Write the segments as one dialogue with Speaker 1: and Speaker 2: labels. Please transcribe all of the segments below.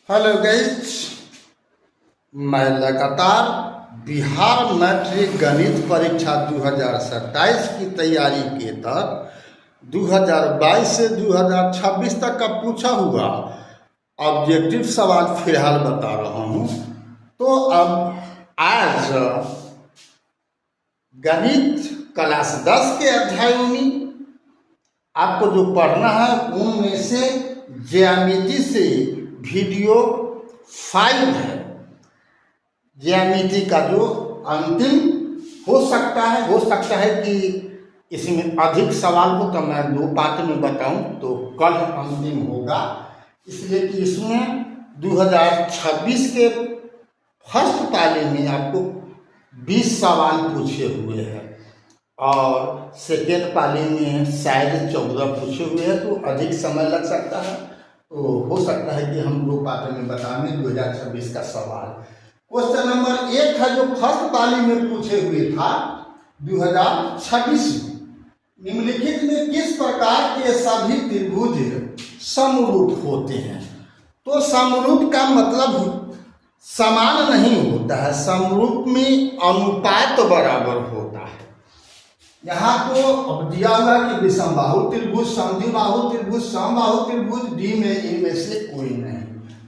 Speaker 1: Hello guys, मैं लगातार Bihar matric गणित परीक्षा 2027 की तैयारी के तहत 2022 से 2026 तक का पूछा हुआ ऑब्जेक्टिव सवाल फिलहाल बता रहा हूँ। तो अब आज गणित क्लास 10 के अध्याय में आपको जो पढ़ना है उनमें से ज्यामिति से वीडियो 5 है। ज्यामिति का जो अंतिम हो सकता है कि इसमें अधिक सवाल हो तो मैं 2 पार्ट में बताऊं, तो कल अंतिम होगा। इसलिए कि इसमें 2026 के फर्स्ट पाले में आपको 20 सवाल पूछे हुए हैं और सेकेंड पाली में शायद 14 पूछे हुए हैं, तो अधिक समय लग सकता है। तो हो सकता है कि हम 2 पार्ट में बताएंगे 2026 का सवाल। क्वेश्चन नंबर 1 है जो फर्स्ट पाली में पूछे हुए था 2026 में, निम्नलिखित में किस प्रकार के सभी त्रिभुज समरूप होते हैं। तो समरूप का मतलब समान नहीं होता है, समरूप में अनुपात बराबर होता है। यहाँ तो अब दिया हुआ कि विषमबाहु त्रिभुज, समद्विबाहु त्रिभुज, समबाहु त्रिभुज, डी में इनमें से कोई नहीं।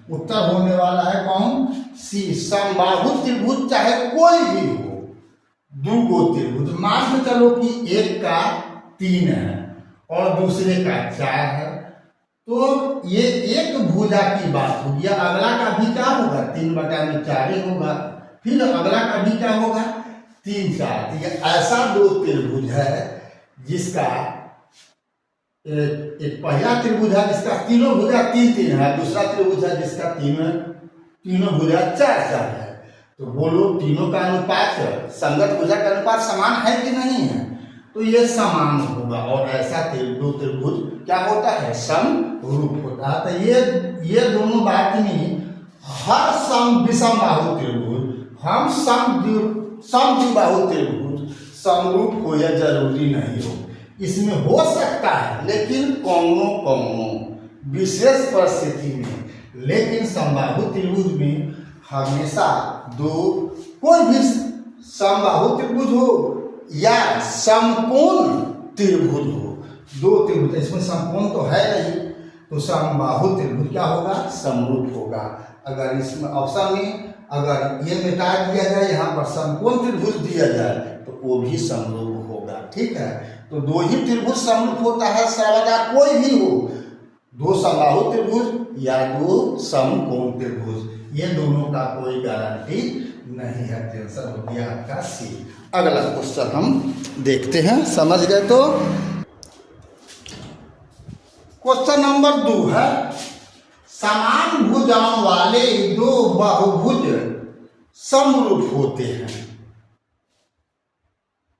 Speaker 1: उत्तर होने वाला है कौन? सी, समबाहु त्रिभुज चाहे कोई भी हो, 2 त्रिभुज, मान के चलो कि एक का 3 है और दूसरे का 4 है, तो ये एक भुजा की बात होगी। अगला का भी क्या होगा? 3/4 ही होगा। फिर अगला का भी क्या होगा? 3, 4। ऐसा 2 त्रिभुज है जिसका एक पहला त्रिभुज है जिसका तीनों भुजा 3 है, दूसरा त्रिभुज है जिसका तीनों भुजा 4 है। तो बोलो तीनों का अनुपात, संगत भुजा का अनुपात समान है कि नहीं है? तो ये समान होगा और ऐसा 2 त्रिभुज क्या होता है? समरूप होता है। तो ये दोनों बात में हर विषमबाहु त्रिभुज, हम समद्विबाहु त्रिभुज समरूप हो या जरूरी नहीं हो, इसमें हो सकता है लेकिन कौनो विशेष परिस्थिति में। लेकिन समबाहु त्रिभुज में हमेशा कोई भी समबाहु त्रिभुज हो या समकोण त्रिभुज हो, 2 त्रिभुज, इसमें समकोण तो है नहीं, तो समबाहु त्रिभुज क्या होगा? समरूप होगा। अगर इसमें ऑप्शन में अगर ये मिटा दिया जाए, यहाँ पर समकोण त्रिभुज दिया जाए तो वो भी समरूप होगा। ठीक है, तो 2 ही त्रिभुज समरूप होता है सर्वदा, कोई भी हो, 2 समबाहु त्रिभुज या 2 समकोण त्रिभुज, ये दोनों का कोई गारंटी नहीं है। टेंशन हो गया आपका सी। अगला क्वेश्चन हम देखते हैं, समझ गए? तो क्वेश्चन नंबर 2 है, समान भुजाओं वाले 2 बहुभुज समरूप होते हैं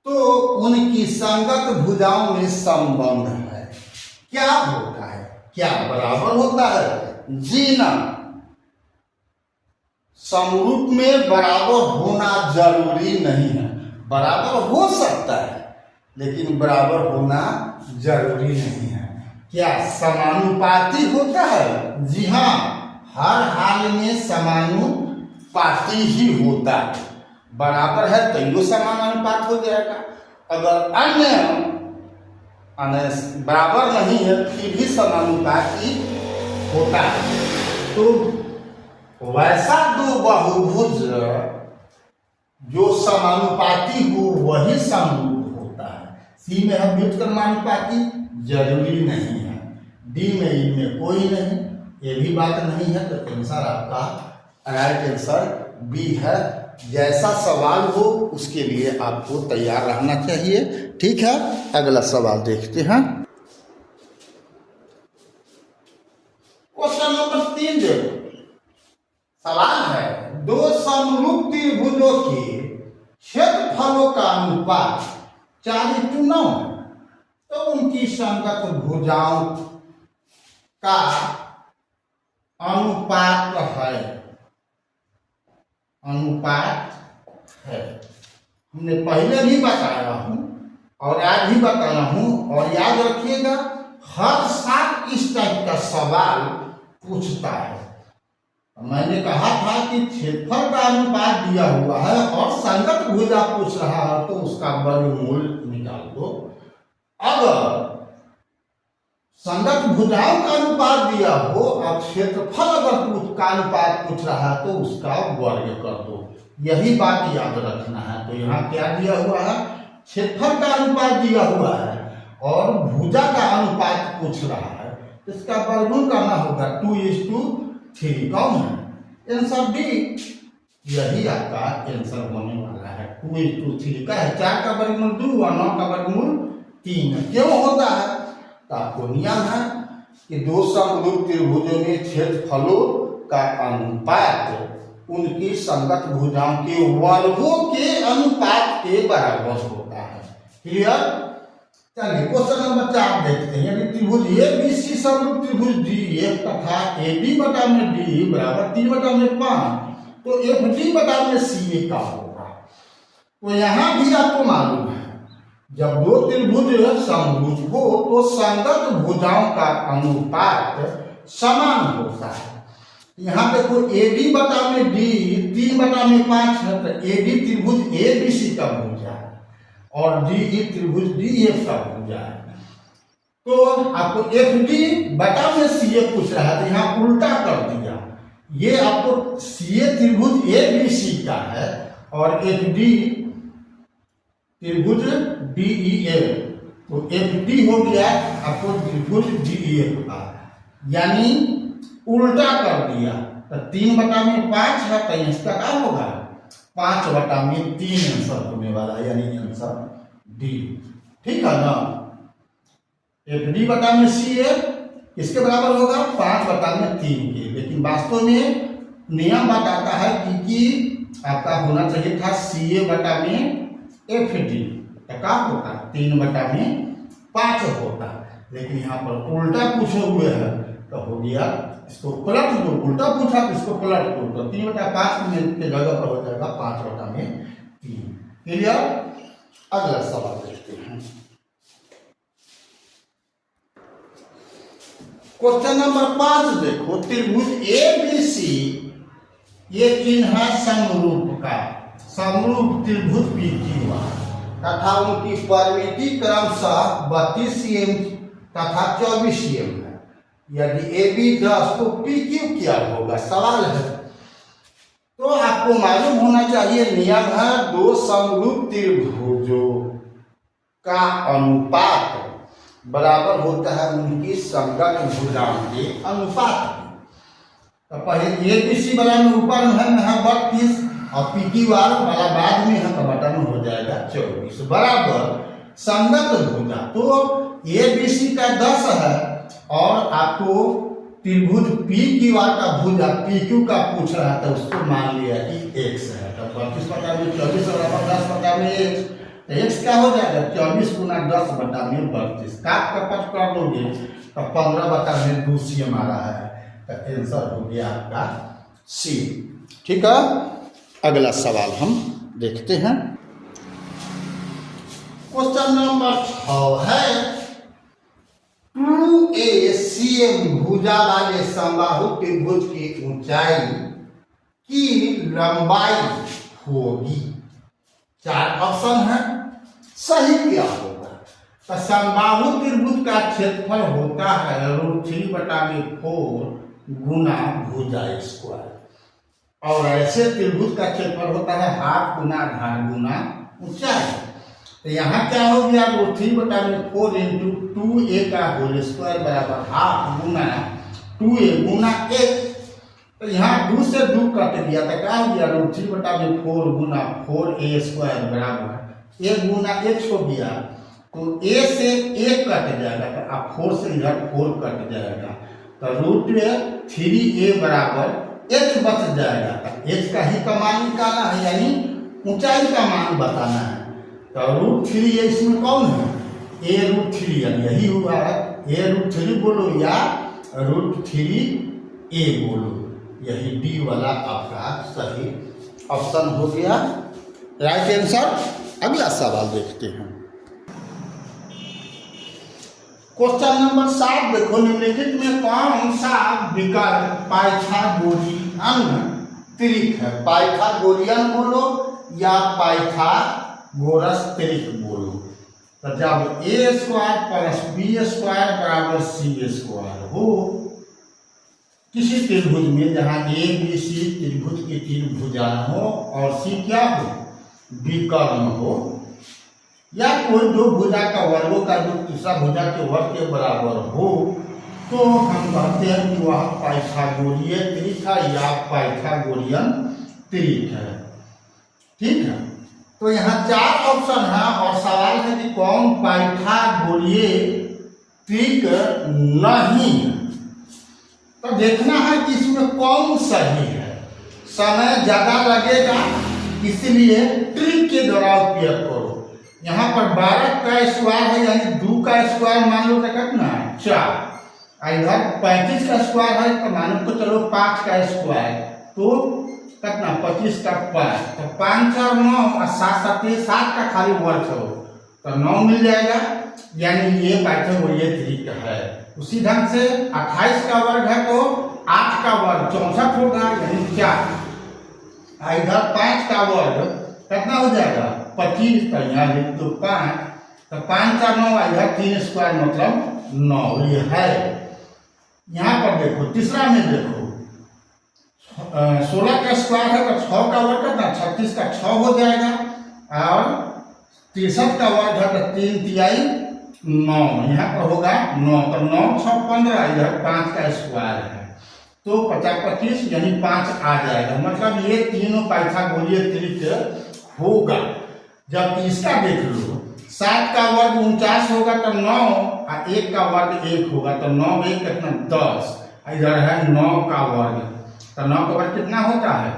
Speaker 1: तो उनकी संगत भुजाओं में संबंध है। क्या होता है? क्या बराबर होता है? जी ना, समरूप में बराबर होना जरूरी नहीं है। बराबर हो सकता है लेकिन बराबर होना जरूरी नहीं है। क्या समानुपाती होता है? जी हाँ, हर हाल में समानुपाती ही होता है। बराबर है तो यो समानुपात हो जाएगा। अगर अन्य बराबर नहीं है फिर भी समानुपाती होता है। तो वैसा 2 बहुभुज जो समानुपाती हो वही समरूप होता है। सी में हम व्युत्क्रमानुपाती जरूरी नहीं है, डी में इनमें कोई नहीं, ये भी बात नहीं है। तो आंसर आपका राइट आंसर बी है। जैसा सवाल हो उसके लिए आपको तैयार रहना चाहिए। ठीक है, अगला सवाल देखते हैं। क्वेश्चन नंबर 3 देखो, सवाल है 2 समरूप त्रिभुजों के क्षेत्रफलों का अनुपात 4:9 तो उनकी संगत भुजाओं का अनुपात है। हमने पहले भी बताया हूं और आज भी बताया हूं, और याद रखिएगा हर साल इस टाइप का सवाल पूछता है। मैंने कहा था कि क्षेत्रफल का अनुपात दिया हुआ है और संगत भुजा पूछ रहा है तो उसका वर्गमूल निकाल दो। अगर संगत भुजाओं का अनुपात दिया हो और क्षेत्रफल अगर का अनुपात पूछ रहा है तो उसका वर्ग कर दो। यही बात याद रखना है। तो यहाँ क्या दिया हुआ है, क्षेत्रफल का अनुपात दिया हुआ है और भुजा का अनुपात पूछ रहा है, इसका वर्गमूल करना होगा 2:3। कौन है आंसर डी। यही आपका आंसर होने वाला है 2:3 का है। 4 का वर्गमूल 2 और 9 का वर्गमूल 3। क्यों होता है तो आपको नियम है कि दो समरूप त्रिभुजों में क्षेत्रफलों का अनुपात उनकी संगत भुजाओं के वर्गों के अनुपात के बराबर होता है। क्लियर। चलिए क्वेश्चन नंबर 4 देखते हैं। यदि त्रिभुज ABC समरूप त्रिभुज DF तथा AB बटा में D बराबर 3 बटा में 5 तो FD बटा में CA का होगा। तो यहाँ भी आपको मालूम है जब दो त्रिभुज समरूप हो तो संगत भुजाओं का अनुपात समान होता है। यहाँ देखो AD बटा में D 3 बटा में 5 है तो AD त्रिभुज ABC का भुजा है और DE त्रिभुज DF का भुजा है। तो आपको FD बटा में CA पूछ रहा है तो यहाँ उल्टा कर दिया। ये आपको CA त्रिभुज ABC का है और FD त्रिभुज DEF। तो FD हो गया आपको त्रिभुज DEF का, यानी उल्टा कर दिया। तो 3 बटा में 5 है तो इसका क्या होगा 5 बटा में 3 आंसर होने वाला है, यानी आंसर डी। ठीक है ना। FD बटा में CA किसके बराबर होगा 5 बटा में 3 के, लेकिन वास्तव में नियम बताता है कि आपका होना चाहिए था CA बटा में FD। तो क्या होता 3 बटा में 5 होता, लेकिन यहाँ पर उल्टा पूछे हुए है तो हो गया इसको पलट दो। उल्टा पूछा तो इसको पलट दो तो 3 बटा 5 में के जगह पर हो जाएगा 5 बटा में 3। क्लियर। अगला सवाल देखते हैं। क्वेश्चन नंबर 5 देखो। त्रिभुज ABC ये चिन्ह है समरूप का, समरूप त्रिभुज PQ तथा उनकी परिमिति क्रमशः 32 cm तथा 24 cm है। यदि AB 10 तो PQ क्या होगा सवाल है। तो आपको मालूम होना चाहिए नियम है दो समरूप त्रिभुजों का अनुपात बराबर होता है उनकी संगत भुजाओं के अनुपात। तो पहले ABC वाला में ऊपर है 32 और PQ वाला बाद में है तो बटन में हो जाएगा 24 बराबर संगत भुजा। तो ABC का 10 है और आपको त्रिभुज PQ का भुजा PQ का पूछ रहा था, उसको मान लिया कि x है। तो 32 बटा में 24 बराबर 10 बटा में x, तो x क्या हो जाएगा 24 गुना 10 बटा में 32। काट का पट कर दोगे तो 15 बटा में 2 cm आ रहा है। तो आंसर हो गया आपका C। ठीक है। अगला सवाल हम देखते हैं। क्वेश्चन नंबर 6 है 2ACM भुजा वाले समबाहु त्रिभुज की ऊंचाई की लंबाई होगी। 4 ऑप्शन है, सही क्या होगा। तो समबाहु त्रिभुज का क्षेत्रफल होता है √3 बटा में 4 गुना भुजा स्क्वायर और ऐसे त्रिभुज का क्षेत्रफल होता है हाफ गुना आधार गुना ऊंचाई। तो यहाँ क्या हो गया √3 बटा में 4 × 2a का होल स्क्वायर बराबर हाफ गुना 2a गुना x। तो यहाँ 2 से 2 कट गया तो क्या हो गया √3 बटा में 4 गुना 4a स्क्वायर बराबर 1 गुना x हो गया। तो a से 1 कट जाएगा तो आप 4 से इधर 4 कट जाएगा तो √3a बराबर h बच जाएगा। तो h का ही का मान निकालना है, यानी ऊंचाई का मान बताना है। तो √3 इसमें कौन है a√3, यानी यही हुआ है a√3 बोलो या √3a बोलो, यही डी वाला आपका सही ऑप्शन हो गया, राइट आंसर। अगला सवाल देखते हैं। क्वेश्चन नंबर 7 देखो, निम्नलिखित में कौन सा विकल्प पाइथागोरियन त्रिक है? पाइथागोरियन बोलो या पाइथागोरस त्रिक बोलो। तो जब ए स्क्वायर प्लस बी स्क्वायर बराबर सी स्क्वायर हो किसी त्रिभुज में, जहां ए बी सी त्रिभुज की 3 भुजाएं हो और सी क्या हो? विकर्ण हो, या कोई 2 भुजा का वर्गों का जो तीसरा भुजा के वर्ग के बराबर हो, तो हम कहते हैं कि वह पाइथागोरीय त्रिक है या पाइथागोरियन त्रिक है। ठीक है, तो यहाँ 4 ऑप्शन है और सवाल है कि कौन पाइथागोरीय त्रिक नहीं है। तो देखना है कि इसमें कौन सही है। समय ज्यादा लगेगा, इसलिए ट्रिक के द्वारा उपयोग करो। यहाँ पर 12 का स्क्वायर है, यानी 2 का स्क्वायर मान लो तो कितना है? 4। इधर 35 का स्क्वायर है, तो मान लो तो चलो 5 का स्क्वायर, तो कितना? 25 का 5, तो 5 और 9 और 7 7 का खाली वर्ग हो तो 9 मिल जाएगा, यानी ये पाइथागोरीय त्रिक है। उसी ढंग से 28 का वर्ग है तो 8 का वर्ग 64 होगा, यानी 4। इधर 5 का वर्ग कितना हो जाएगा? 25, तो यहाँ लिख दो 5, तो 5 और 9, इधर 3 स्क्वायर मतलब 9, ये है। यहाँ पर देखो तीसरा में देखो 16 का स्क्वायर है तो 6 का वर्ग कितना? 36 का 6 हो जाएगा, और 63 का वर्ग है तो 3 तिहाई 9, यहाँ पर होगा 9, तो 9 6 15, इधर 5 का स्क्वायर है तो 50 25, यानी 5 आ जाएगा। मतलब ये तीनों पाइथागोरीय त्रिक होगा। जब इसका देख लो, 7 का वर्ग 49 होगा तो 9, और 1 का वर्ग 1 होगा तो 9 1 कितना? 10। इधर है 9 का वर्ग, तो 9 का वर्ग कितना होता है?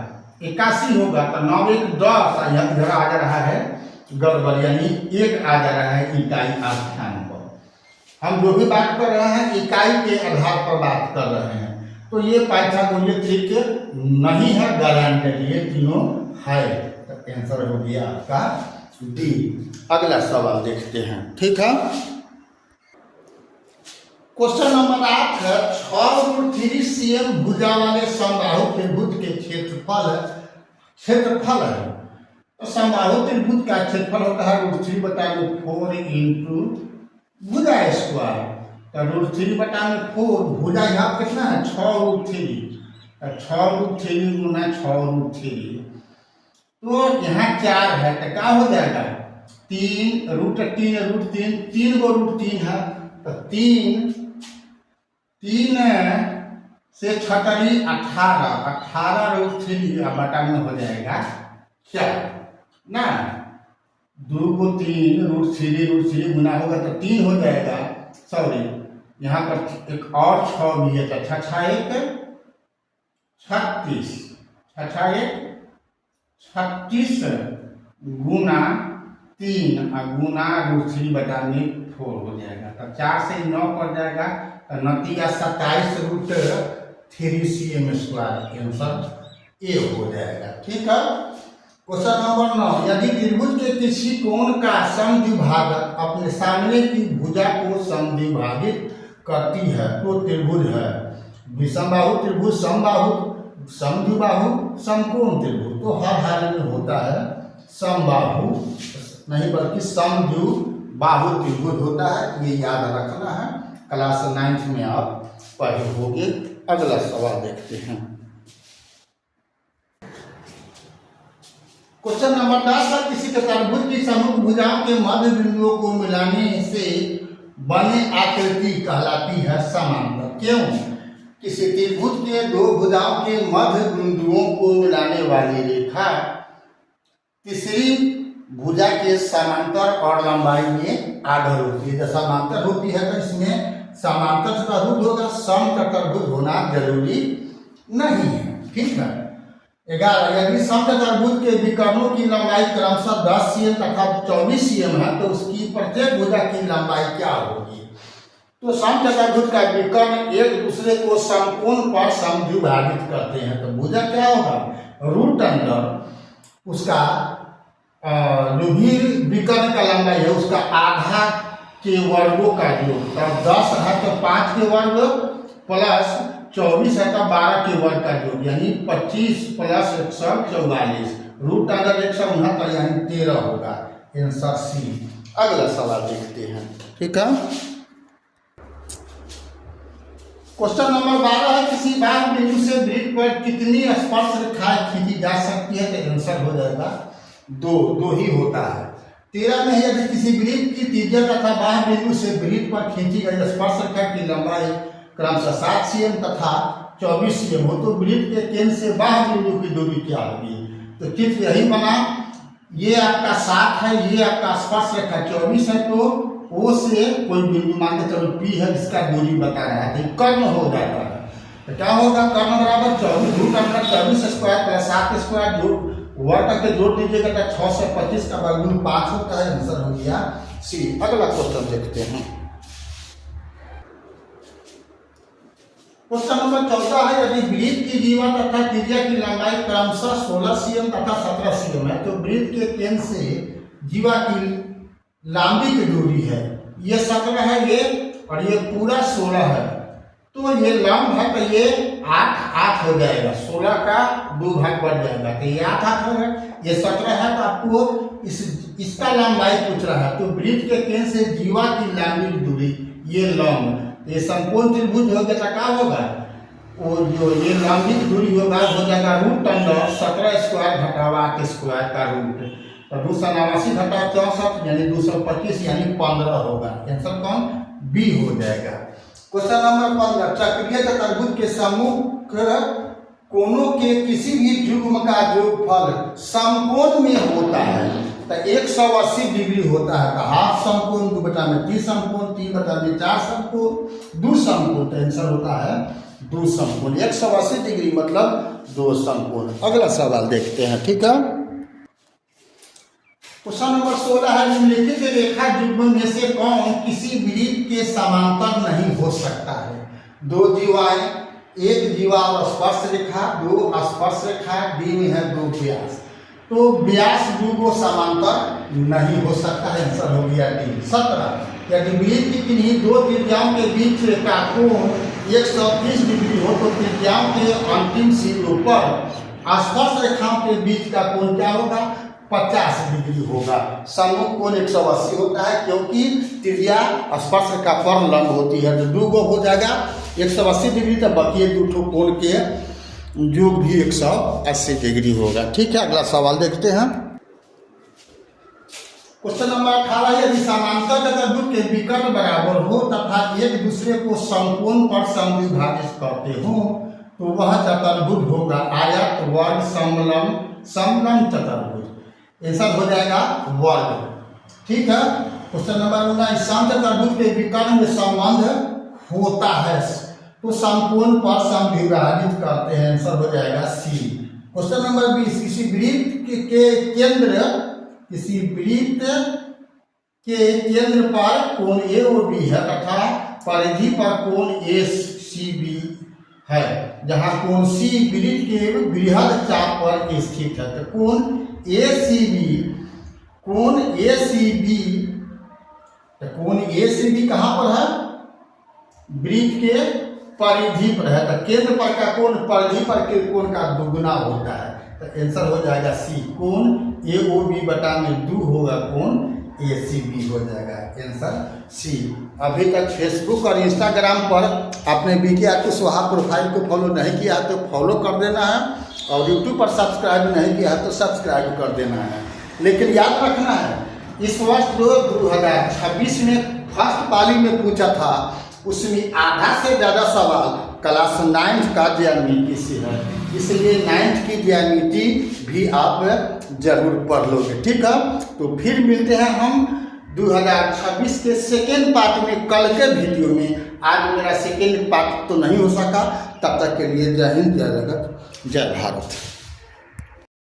Speaker 1: 81 होगा, तो 9 1 10, और इधर आ जा रहा है गड़बड़, यानी 1 आ जा रहा है इकाई स्थान पर। हम जो भी बात कर रहे हैं इकाई के आधार पर बात कर रहे हैं, तो ये पाइथागोरीय त्रिक नहीं है, गारंटेड ये तीनों है। तो आंसर हो गया आपका डी। अगला सवाल देखते हैं। ठीक है, क्वेश्चन नंबर 8 है 6√3 cm भुजा वाले समबाहु त्रिभुज के क्षेत्रफल है। तो समबाहु त्रिभुज का क्षेत्रफल होता है √3/4 इंटू भुजा स्क्वायर। तो √3/4 भुजा यहाँ कितना है? 6√3, तो 6√3 गुना 6√3, तो यहाँ 4 है, तो क्या हो जाएगा? 3 √3 3 गो √3 है, तो 3 से 6 18 √3 बटा में हो जाएगा 4 ना। 2 को 3 √3 गुना होगा तो 3 हो जाएगा। सॉरी, यहाँ पर एक और 6 भी है, तो 6 1 36, 6 1 36 गुना 3 और गुना √3/4 हो जाएगा, तो 4 से 9 पड़ जाएगा, तो नतीजा 27√3 cm²। आंसर ए हो जाएगा। ठीक है, क्वेश्चन नंबर 9, यदि त्रिभुज के किसी कोण का समद्विभाजक अपने सामने की भुजा को समद्विभाजित करती है तो त्रिभुज है। विषमबाहु त्रिभुज, समबाहु, समद्विबाहु, समकोण त्रिभुज। तो हर हाल में होता है समबाहु नहीं बल्कि समद्विबाहु त्रिभुज होता है, ये याद रखना है। क्लास 9th में आप पढ़े होंगे। अगला सवाल देखते हैं। क्वेश्चन नंबर 10 है किसी चतुर्भुज की सम्मुख भुजाओं के मध्य बिंदुओं को मिलाने से बने आकृति कहलाती है समांतर। क्यों? किसी त्रिभुज के 2 भुजाओं के मध्य बिंदुओं को मिलाने वाली रेखा तीसरी भुजा के समांतर और लंबाई में आधा होती है। जब समांतर होती है तो इसमें समांतर चतुर्भुज होगा, सम चतुर्भुज होना जरूरी नहीं है। ठीक है, 11, यदि सम चतुर्भुज के विकर्णों की लंबाई क्रमशः 10 cm तथा 24 cm है तो उसकी प्रत्येक भुजा की लंबाई क्या होगी? तो सम चतुर्भुज का विकर्ण एक दूसरे को समकोण पर समद्विभाजित करते हैं, तो भुजा क्या होगा? रूट अंडर उसका जो भी विकर्ण का लंबाई है उसका आधा के वर्गों का योग। तब 10 है तो 5 के वर्ग प्लस 24 है तो 12 के वर्ग का योग, यानी 25 प्लस 144। रूट अगर 169 यानी 13 होगा। Answer C. अगला सवाल देखते हैं। ठीक है, क्वेश्चन नंबर 12 है किसी बाह्य बिंदु से वृत्त पर कितनी स्पर्श रेखाएं खींची जा सकती है? तो आंसर हो जाएगा 2 ही होता है। 13 में यदि किसी वृत्त की त्रिज्या तथा बाह्य बिंदु से वृत्त पर खींची गई स्पर्श रेखा की लंबाई क्रमशः 7 cm तथा 24 cm हो तो वृत्त के केंद्र से बाह्य बिंदु की दूरी क्या होगी? तो चित्र यही बना, ये आपका 7 है, ये आपका स्पर्श रेखा 24 है, तो ओ से कोई बिंदु मान के चलो P है, इसका दूरी बता रहा है, तो कर्ण हो जाता है। तो क्या होगा? कर्ण बराबर 24 रूट अंदर 24 स्क्वायर प्लस 7 स्क्वायर जो वर्ग करके जोड़ दीजिएगा तो 6 से 25 का वर्गमूल 5 होता है। आंसर हो गया सी। अगला क्वेश्चन देखते हैं। क्वेश्चन नंबर 14 है यदि वृत्त की जीवा तथा त्रिज्या की लंबाई क्रमशः 16 cm तथा 17 cm है तो वृत्त के केंद्र से जीवा की लंबी की दूरी है, ये 17 है ये, और ये पूरा 16 है, तो ये लंब है तो ये 8 हो जाएगा, 16 का 2 भाग बढ़ जाएगा तो ये 8 होगा। ये 17 है तो आपको इसका लंबाई पूछ रहा है, तो वृत्त के केंद्र से जीवा की लंबी की दूरी ये लंब, ये समकोण त्रिभुज हो गया तो क्या होगा? वो जो ये लंबी की दूरी होगा हो जाएगा रूट अंडर 17 स्क्वायर घटावा 8 स्क्वायर का रूट, तो 289 घटा 64 यानी 225 यानी 15 होगा। आंसर कौन? बी हो जाएगा। क्वेश्चन नंबर 15 चक्रीय चतुर्भुज के सम्मुख कोणों के किसी भी युग्म का योगफल समकोण में होता है तो 180 डिग्री होता है। तो हाफ समकोण 2/3 समकोण 3/4 समकोण 2 समकोण, तो आंसर होता है 2 समकोण। 180 डिग्री मतलब 2 समकोण। अगला सवाल देखते हैं। ठीक है, क्वेश्चन नंबर 16 है निम्नलिखित रेखा युग्म में से कौन किसी वृत्त के समांतर नहीं हो सकता है? 2 जीवाएं, 1 जीवा और स्पर्श रेखा, 2 स्पर्श रेखा, डी में है 2 व्यास, तो व्यास 2 को समांतर नहीं हो सकता है। आंसर हो गया डी। 17 यदि वृत्त की किन्हीं 2 त्रिज्याओं के बीच का कोण 130 डिग्री हो तो त्रिज्याओं के अंतिम सिरों पर स्पर्श रेखाओं के बीच का कोण क्या होगा? 50 डिग्री होगा। सम्मुख कोण 180 होता है क्योंकि त्रिज्या स्पर्श रेखा पर लंब होती है, तो 2 को हो जाएगा 180 डिग्री, तो बाकी 2 कोण के योग भी 180 डिग्री होगा। ठीक है, अगला सवाल देखते हैं। क्वेश्चन नंबर 18 यदि समांतर चतुर्भुज के विकर्ण बराबर हो तथा एक दूसरे को समकोण पर समद्विभाजित करते हो तो वह चतुर्भुज होगा आयत वर्ग समलंब चतुर्भुज। आंसर हो जाएगा वर्ग। ठीक है, क्वेश्चन नंबर 19 समचतुर्भुज के विकर्ण में संबंध होता है तो समकोण पर समद्विभाजित करते हैं। आंसर हो जाएगा सी। क्वेश्चन नंबर 20 किसी वृत्त के केंद्र पर कोण ए ओ बी है तथा परिधि पर कोण ए सी बी है, जहाँ कोण सी वृत्त के बृहद चाप पर स्थित है, तो कोण ए सी बी कहाँ पर है? वृत्त के परिधि पर है, तो केंद्र पर का कोण परिधि पर के कोण का दुगुना होता है, तो आंसर हो जाएगा सी। कोण ए ओ बी बटा में 2 होगा, कोण ए सी बी हो जाएगा। Answer C. अभी तक फेसबुक और इंस्टाग्राम पर आपने BK कुशवाहा प्रोफाइल को फॉलो नहीं किया तो फॉलो कर देना है, और यूट्यूब पर सब्सक्राइब नहीं किया है तो सब्सक्राइब कर देना है। लेकिन याद रखना है इस वर्ष 2026 में फर्स्ट पाली में पूछा था, उसमें आधा से ज़्यादा सवाल क्लास 9 का ज्यामिति से है, इसलिए 9th की ज्यामिति भी आप जरूर पढ़ लोगे। ठीक है, तो फिर मिलते हैं हम 2026 के सेकेंड पार्ट में कल के वीडियो में। आज मेरा सेकेंड पार्ट तो नहीं हो सका, तब तक के लिए जय हिंद, जय जगत, जय भारत।